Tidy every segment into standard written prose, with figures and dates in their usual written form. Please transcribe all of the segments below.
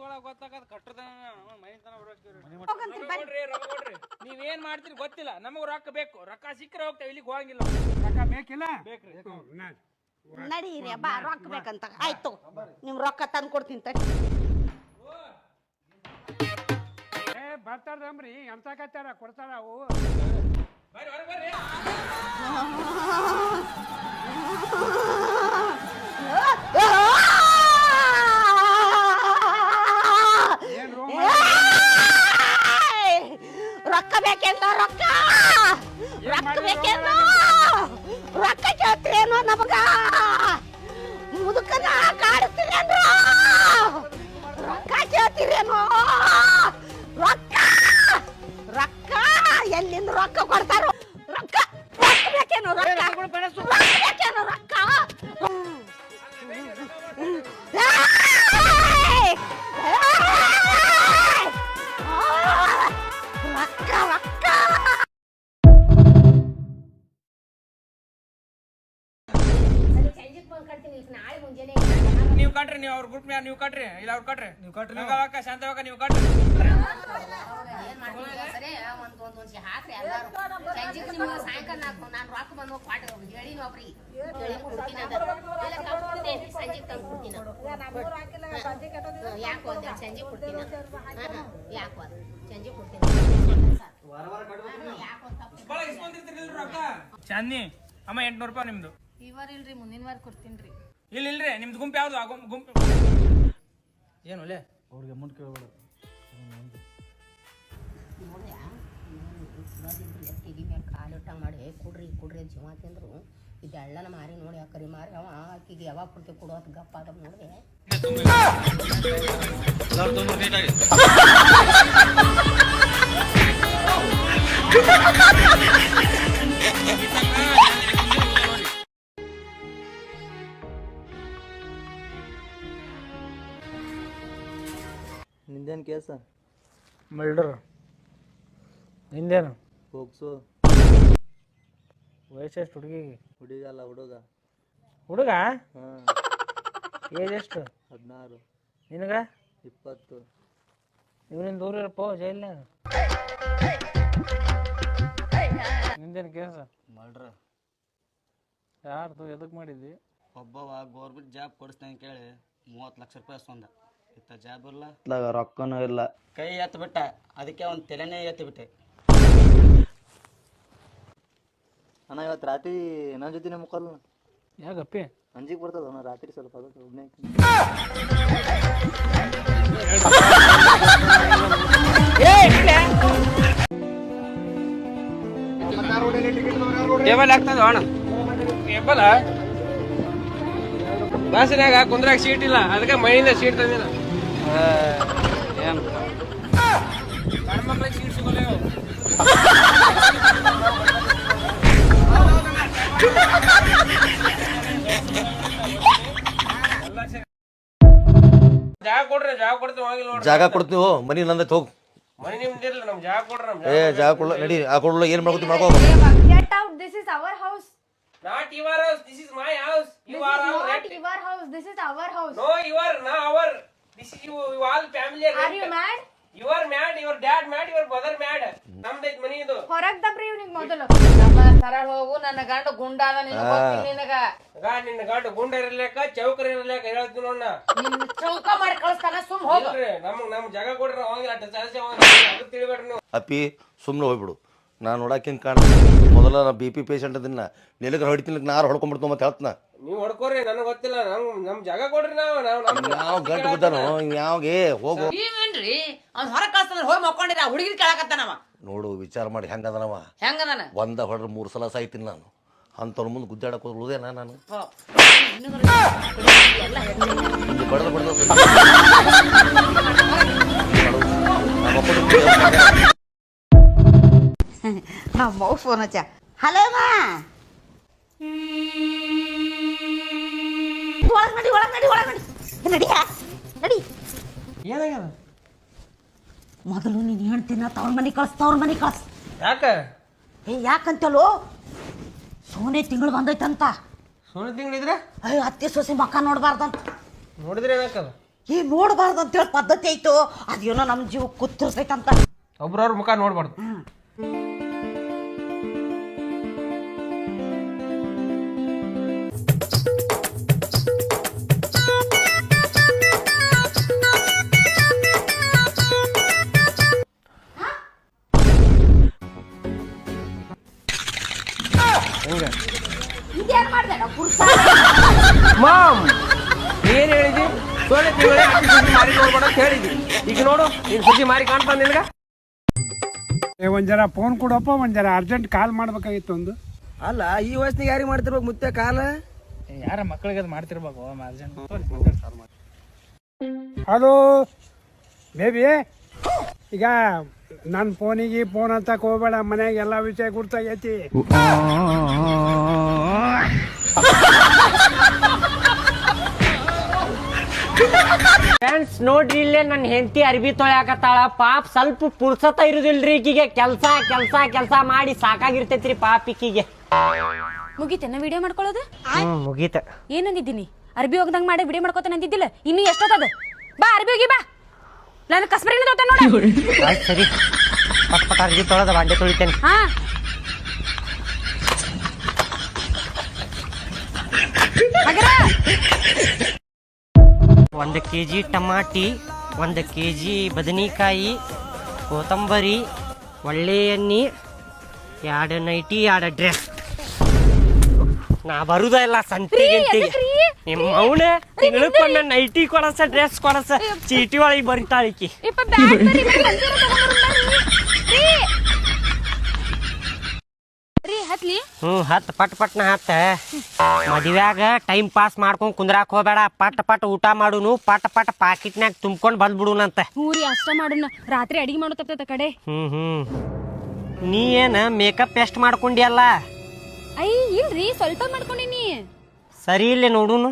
ಒಳಗೆ ಗೊತ್ತಾಗದ ಕಟ್ಟದ ಮನಿತನ ಕೊಡ್ರಿ ರೊಕ್ಕ ಕೊಡ್ರಿ. ನೀವೇನ್ ಮಾಡ್ತೀರಿ ಗೊತ್ತಿಲ್ಲ, ನಮಗ್ ರೊಕ್ಕ ಬೇಕು. ರೊಕ್ಕ ಸಿಕ್ಕರೆ ಹೋಗ್ತೇವೆ, ಇಲ್ಲಿಗೆ ಹೋಗಂಗಿಲ್ಲ. ರೊಕ್ಕ ಬೇಕಿಲ್ಲ? ಬೇಕ್ರಿ. ನಡೀರಿ ಬಾ, ರೊಕ್ಕ ಬೇಕಂತ. ಆಯ್ತು, ನಿಮ್ ರೊಕ್ಕ ತಂದು ಕೊಡ್ತೀನಿ ತಡಿ. ಬರ್ತಾರ್ರಿ ಎಂತಕತ್ತಾರ ಕೊಡ್ತಾರ ಅವು. ರೊಕ್ಕ ಬೇಕೆಂದ ರೊಕ್ಕ ರೊಕ್ಕ ಬೇಕೆಂದ ರೊಕ್ಕ ಕೇಳ್ತೀರೇನೋ ನಮಗ ಮುದುಕನ ಕಾಡಿಸ್ತೀರೇನ್ರ ರೊಕ್ಕ ಕೇಳ್ತೀರೇನೋ ರೊಕ್ಕ ರೊಕ್ಕ ಎಲ್ಲಿಂದ ರೊಕ್ಕ ಕೊಡ್ತಾರೋ ರೊಕ್ಕ ರೊಕ್ಕ ಬೇಕೇನೋ ರೊಕ್ಕ ಬೇಕೇನೋ ರೊಕ್ಕ ನೀವು ಕಟ್ರಿ, ನೀವು ಅವ್ರ ಗ್ರೂಪ್ ನೀವು ಕಟ್ರಿ, ಇಲ್ಲ ಅವ್ರು ಕಟ್ರಿ, ನೀವು ಕಟ್ರಿ, ಶಾಂತವಾಗ ನೀವು ಕಟ್ರಿ. ಸಾಯಂಕಾಲ ನಾನು ರೊಕ್ಕ ಬಂದು ಹೇಳಿ ಒಬ್ರಿ ಸಂಜೆ ತಂದು ಕೊಡ್ತೀನಿ. ಯಾಕೋ ಸಂಜೆ ಕೊಡ್ತೀನಿ, ಯಾಕೋ ಸಂಜೆ ಕೊಡ್ತೀನಿ. ಚಾಂದಿ ಅಮ್ಮ 800 ರೂಪಾಯಿ ನಿಮ್ದು. ಈ ವಾರ ಇಲ್ರಿ, ಮುಂದಿನ ವಾರ ಕೊಡ್ತೀನಿ. ಇಲ್ರಿ ನಿಮ್ದು ಗುಂಪು ಯಾವ್ದು? ಗುಂಪು ಏನು ಒಳ್ಳೆ ಅವ್ರಿಗೆ ಅಮೌಂಟ್ ಕೇಳಬೇಡ. ಎತ್ತಿಗೆ ಮೇಲೆ ಕಾಲಿಟ್ಟ ಮಾಡಿ ಕುಡ್ರಿ ಕುಡ್ರಿ ಜೀವ ತಿಂದ್ರು ಇದೆಲ್ಲನ ಮಾರಿ ನೋಡಿ ಆ ಕರಿ ಮಾರಿ ಅವ ಆಕಿಗೆ ಯಾವಾಗ ಕೊಡ್ತೀವಿ ಕೊಡೋದು ಗಪ್ಪ ಅದ ನೋಡಿದೆ. ನಿಂದೇನು ಕೇಸ? ಮರ್ಡರ್. ನಿಂದೇನು? ಹೋಗ್ಸು. ವಯಸ್ಸೆಷ್ಟು ಹುಡುಗಿಗೆ? ಹುಡುಗ ಅಲ್ಲ ಹುಡುಗ. ಹುಡುಗ? ಹಾಂ. ಏಜ್ ಎಷ್ಟು? 16. ನಿನಗ? 20. ಇವನಿಂದ ದೂರ ಇರಪ್ಪ ಜೈಲ್ನಾಗ. ನಿಂದೇನು ಕೇಸ? ಮರ್ಡ್ರ. ಯಾರ್ದು ಎದಕ್ಕೆ ಮಾಡಿದ್ದಿ? ಒಬ್ಬವ ಗೌರ್ಮೆಂಟ್ ಜಾಬ್ ಕೊಡಿಸ್ತಾನೆ ಕೇಳಿ 30 ಲಕ್ಷ ರೂಪಾಯಿ ಸಂದ. ಇತ್ತ ಜಾಬ್ ಇಲ್ಲ, ರೊಕ್ಕನೂ ಇಲ್ಲ. ಕೈ ಎತ್ತು ಬಿಟ್ಟ, ಅದಕ್ಕೆ ಒಂದು ತಲೆನೇ ಎತ್ತಿ ಬಿಟ್ಟೆ. ಅಣ್ಣ ಇವತ್ತು ರಾತ್ರಿ ನನ್ನ ಜೊತೆ ಮುಖಲ್ಲ. ಯಾಕಪ್ಪಿ? ಅಂಜಿಗೆ ಬರ್ತದ ಅಣ್ಣ ರಾತ್ರಿ ಸ್ವಲ್ಪ ಅದಕ್ಕೆ ಒಬ್ಬನೇ. ಟೇಬಲ್ ಆಗ್ತದ ಅಣ್ಣ? ಟೇಬಲ್ ಬಸ್ನಾಗ ಕುಂದ್ರಾಗ ಸೀಟ್ ಇಲ್ಲ, ಅದಕ್ಕೆ ಮೈಯಿಂದ ಸೀಟ್ ತಂದಿಲ್ಲ. ಏನು ಗಂಡು ಮಕ್ಳಿಗೆ ಸೀಟ್ ಸಿಗೋಲ್ಲ. ಜಾಗ ಕೊಡ್ರಿ, ಜಾಗ ಕೊಡ್ತೀವಿ. ಹೋಗಿಲ್ಲ ಜಾಗ ಕೊಡ್ತೀವಿ. ಮನಿ ನಂದೈತೆ ಹೋಗು. ಮನಿ ನಿಮ್ದಿರ್ಲಿ, ನಮ್ ಜಾಗ ಕೊಡ್ರಿ. ಜಾಗ ಕೊಡ್ಲ ನಡಿ. ಆ ಕೊಡ್ಲ ಏನ್ ಮಾಡ್ಕೊತೀವಿ ಮಾಡ್ಕೋ. Get out, this is our house. Not your house, this is my house. You This are is our not your house, this is our house. No, you are not our. This is you all family. Are you mad? You are mad, your dad mad, your brother mad. ನಮ್ದೈತ್ ಮನಿ ಇದು. ಹೊರಗ್ ದಬ್ರಿ ಇವ್ನಿಗೆ ಮೊದಲು. ಸರಳ ಹೋಗು, ನನ್ನ ಗಂಡ ಗುಂಡಾದ ನಿನಗ. ನಿನ್ನ ಗಂಡ ಗುಂಡ ಇರ್ಲಿಕ್ಕ ಚೌಕರ್ ಇರ್ಲಿಕ್ಕ ಹೇಳ್ತೀನಿ ನೋಡ. ನಿನ್ನ ಚೌಕ ಮಾಡಿ ಕಳಿಸ್ತಾನ, ಸುಮ್ ಹೋಗು. ನಮ್ ಜಾಗ ಕೊಡ್ರಿ, ಹೋಗಿಲ್ಲ ಅದು ತಿಳಿಬೇಡ್ರಿ ನೀವು. ಅಪ್ಪಿ ಸುಮ್ಮನೆ ಹೋಗ್ಬಿಡು. ನಾನು ನೋಡಕ್ಕೆ ಹಿಂಗೆ ಕಾಣ. ಮೊದಲ ನಾ BP ಪೇಷಂಟ್ ಅದನ್ನ ನೆಲಕ್ಕೆ ಹೊಡಿತೀನಿ, ನಾರು ಹೊಡ್ಕೊಂಡ್ಬಿಡ್ತು ಮತ್ತೆ ಹೇಳ್ತನ. ನೀವು ಹೊಡ್ಕೋರಿ, ನನಗೆ ಗೊತ್ತಿಲ್ಲ. ನಮ್ ಜಾಗ ಕೊಡ್ರಿ. ಯಾವ ಗಂಟು ಬಿದ್ದಾನೋ ಯಾವಾಗೆ ಹೋಗು. ನೀವೇನ್ರಿ ಅವ್ನ ಹೊರಗೆ ಕಳಿಸ್ತಾನ, ಹೋಗಿ ಮಕ್ಕೊಂಡಿರ ಹುಡುಗಿನ ಕೇಳಕತ್ತಾನವ. ನೋಡು ವಿಚಾರ ಮಾಡಿ ಹೆಂಗದನವ. ಹೆಂಗದಾನ? ಒಂದ ಹೊಡ್ರೆ 3 ಸಲ ಸಾಯ್ತೀನಿ ನಾನು. ಅಂಥವ್ರ ಮುಂದೆ ಗುದ್ದಾಡಕ್ಕೆ ಹೋದ್ರುದೇನಾ ನಾನು? ಬಡ್ದು ಬಡ್ದು ನಮ್ಮ ಫೋನ್ ಹಚ್ಚ. ಹಲೋ ಮಾ, ಒಳಗ್ ನಡಿ ಒಳಗ್ ನಡಿ ಒಳಗ್ ನಡಿ ನಡಿಯ ನಡಿ. ಏನಾಗ್ಯದ? ಮೊದಲು ನೀನು ಹೇಳ್ತೀನ ತವ್ರ ಮನೆ ಕಳ್ಸ್. ಯಾಕ? ಯಾಕಂತಲೋ ಸೋನೆ ತಿಂಗಳು ಬಂದೈತಂತ. ಸೋನೆ ತಿಂಗಳಿದ್ರೆ ಅಯ್ಯೋ ಅತ್ತೆ ಸೊಸೆ ಮಕ್ಕ ನೋಡ್ಬಾರ್ದಂತ. ನೋಡಿದ್ರೆ ಏನಾಕದ? ಈ ನೋಡಬಾರ್ದು ಅಂತೇಳಿ ಪದ್ಧತಿ ಐತು ಅದೇನೋ ನಮ್ಮ ಜೀವ ಕೂತಿರ್ತೈತಂತ. ಒಬ್ರವ್ರ ಮುಖ ನೋಡ್ಬಾರ್ದು. ಇದೇನ್ ಮಾಡ್ದೆ ಮಾಮ್ ಏನ್ ಹೇಳಿದಿ? ಸೋಲೆ ತಿಂಗಳೇ ಸುದ್ದಿ ಮಾರಿ ನೋಡ್ಬೇಡ ಅಂತ ಹೇಳಿದಿ. ಈಗ ನೋಡು ನೀನ್ ಸುದ್ದಿ ಮಾರಿ ಕಾಣ್ತಾನ ನಿನಗ. ಒಂದ್ ಜರ ಫೋನ್ ಕೊಡಪ್ಪ, ಒಂದ್ ಜರ ಅರ್ಜೆಂಟ್ ಕಾಲ್ ಮಾಡ್ಬೇಕಾಗಿತ್ತು ಒಂದು. ಅಲ್ಲ ಈ ವಯಸ್ಸಿನಾಗ ಯಾರಿಗೆ ಮಾಡ್ತಿರ್ಬೇಕು ಮುತ್ತೆ ಕಾಲ? ಯಾರ ಮಕ್ಕಳಿಗೆ ಅದು ಮಾಡ್ತಿರ್ಬೇಕು ಅರ್ಜೆಂಟ್. ಹಲೋ ಬೇಬಿ, ಈಗ ನನ್ನ ಫೋನಿಗೆ ಫೋನ್ ಹತ್ತಕ್ಕೆ ಹೋಗ್ಬೇಡ, ಮನ್ಯಾಗ ಎಲ್ಲ ವಿಷಯ ಗುರ್ತಾಗೈತಿ. ಫ್ರೆಂಡ್ಸ್ ನೋಡ್ರಿ, ಇಲ್ಲೇ ನನ್ನ ಹೆಂಡತಿ ಅರ್ಬಿ ತೊಳ್ಯಾಕತ್ತಾಳ. ಪಾಪ ಸ್ವಲ್ಪ ಪುರ್ಸತ ಇರುದಿಲ್ರಿ ಈಕಿಗೆ. ಕೆಲ್ಸ ಕೆಲ್ಸ ಕೆಲ್ಸ ಮಾಡಿ ಸಾಕಾಗಿರ್ತೈತ್ರಿ ಪಾಪ ಈಕಿಗೆ. ಮುಗೀತೇನ ವಿಡಿಯೋ ಮಾಡ್ಕೊಳ್ಳೋದು? ಮುಗೀತ. ಏನಂದಿದ್ದೀನಿ? ಅರ್ಬಿ ಹೋಗ್ದಂಗ್ ಮಾಡಿ ವಿಡಿಯೋ ಮಾಡ್ಕೋತಾನೆ ಅಂದಿದ್ದಿಲ್ಲ. ಇನ್ನು ಎಷ್ಟೊತ್ತದ? ಬಾ ಅರ್ಬಿ ಹೋಗಿ ಬಾ. ನಾನು ಕಸ್ಬರಿನ ತೋತ ನೋಡ. ಆಯ್ತು ಸರಿ, ಪಟ್ ಪಟ್ ಅರ್ಬಿ ತೊಳೆದ ಬಾಂಡೆ ತೊಳಿತೇನೆ. ಹಾ ಒಂದು ಕೆಜಿ ಟಮಾಟಿ, 1 ಕೆಜಿ ಬದನೆಕಾಯಿ, ಕೊತ್ತಂಬರಿ, ಒಳ್ಳೆ ಎಣ್ಣೆ, 2 ನೈಟಿ, 2 ಡ್ರೆಸ್. ನಾ ಬರುದ ಇಲ್ಲ ಸಂತಿಗೆ. ನಿಮ್ಮ ಅವನ ತಿಂಗಳಕ್ಕೊಂದು ನೈಟಿ ಕೊಡಸ, ಡ್ರೆಸ್ ಕೊಡಸ, ಚೀಟಿ ಒಳಗೆ ಬರಿತಾಳಿಕಿ. ಹತ್ ಪಟ್ ಪಟ್ನ ಹತ್ತ. ಮದ್ವ್ಯಾಗ ಟೈಮ್ ಪಾಸ್ ಮಾಡ್ಕೊಂಡ್ ಕುಂದ್ರಾಕ್ ಹೋಗ್ಬೇಡ. ಪಟ್ ಪಟ್ ಊಟ ಮಾಡುನು, ಪಟ್ ಪಟ್ ಪಾಕಿಟ್ನ್ಯಾಗ ತುಂಬ್ಕೊಂಡ್ ಬಂದ್ಬಿಡುನಂತ. ಊರಿ ಅಷ್ಟ ಮಾಡೋಣ, ರಾತ್ರಿ ಅಡಿಗೆ ಮಾಡೋ ತಪ್ಪ ಕಡೆ. ನೀ ಏನ ಮೇಕಪ್ ಎಷ್ಟ್ ಮಾಡ್ಕೊಂಡಿಯಲ್ಲ? ಐ ಇಲ್ರಿ, ಸ್ವಲ್ಪ ಮಾಡ್ಕೊಂಡಿನಿ. ಸರಿ ಇಲ್ಲೇ ನೋಡುನು.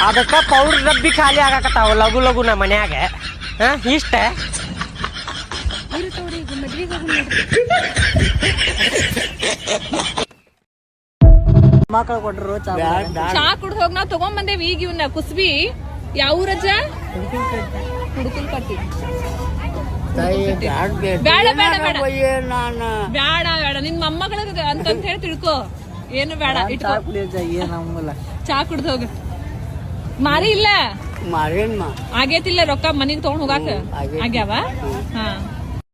ಅದಕ್ಕ ಪೌಡರ್ ಡಬ್ಬಿ ಖಾಲಿ ಆಗಾಕತ್ತಾವ ಲಗು ಲಗು ನಮ್ಮ ಮನ್ಯಾಗ. ಇಷ್ಟ ಮಕ್ಕಳು ಕೊಟ್ರು ಚಾ ಕುಡ್ದು ಹೋಗಿ ನಾವ್ ತಗೊಂಡ್ ಬಂದೇವಿ. ಈಗ ಇವನ್ನ ಕುಸ್ಬಿ ಯಾವ ಊರಜ್ಜ? ಹುಡುಕಲ್ ಕಟ್ಟಿ. ಬೇಡ ಬೇಡ ಬೇಡ ಬೇಡ ಬೇಡ, ನಿನ್ ಮೊಮ್ಮಗಳ ಅಂತ ಹೇಳಿ ತಿಳ್ಕೊ. ಏನು ಬೇಡ, ಇಟ್ಕೋ. ಚಾ ಕುಡ್ದು ಹೋಗ. ಮಾರಿ ಇಲ್ಲ ಆಗೇತಿಲ್ಲ ರೊಕ್ಕ ಮನಿಗ್ ತಗೊಂಡ್ ಹೋಗಾಕ ಆಗ್ಯಾವ. ಹಾ